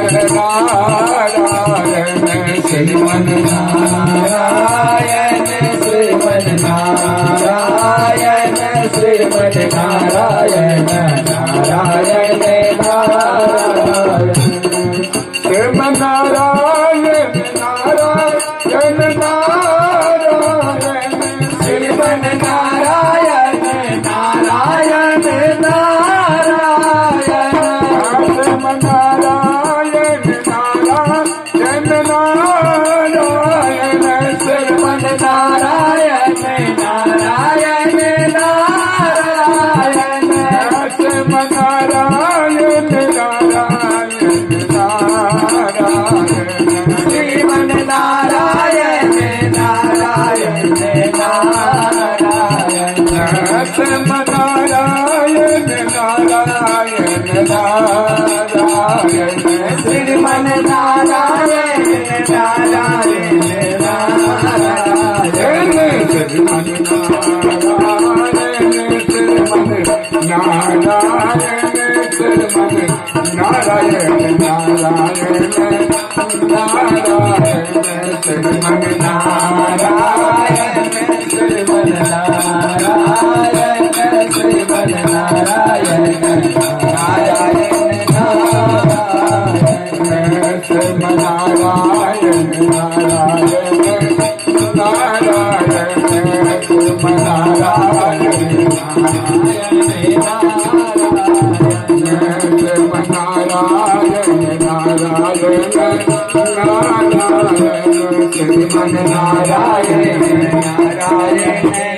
Narayan Shriman Narayan Shriman Narayan Shriman Narayan Narayan Narayan Shriman Narayan Narayan Narayan Shriman Narayan Narayan Narayan Shriman Narayan Narayan Narayan Shriman Narayan Narayan Narayan Shriman Narayan Narayan Narayan Shriman Narayan Narayan Narayan Shriman Narayan Narayan Narayan Shriman Narayan Narayan Narayan Shriman Narayan Shriman Narayan Narayan Narayan Shriman Narayan Shriman Narayan Shriman Narayan Narayan Narayan Shriman Narayan Narayan Narayan Shriman Narayan Narayan Narayan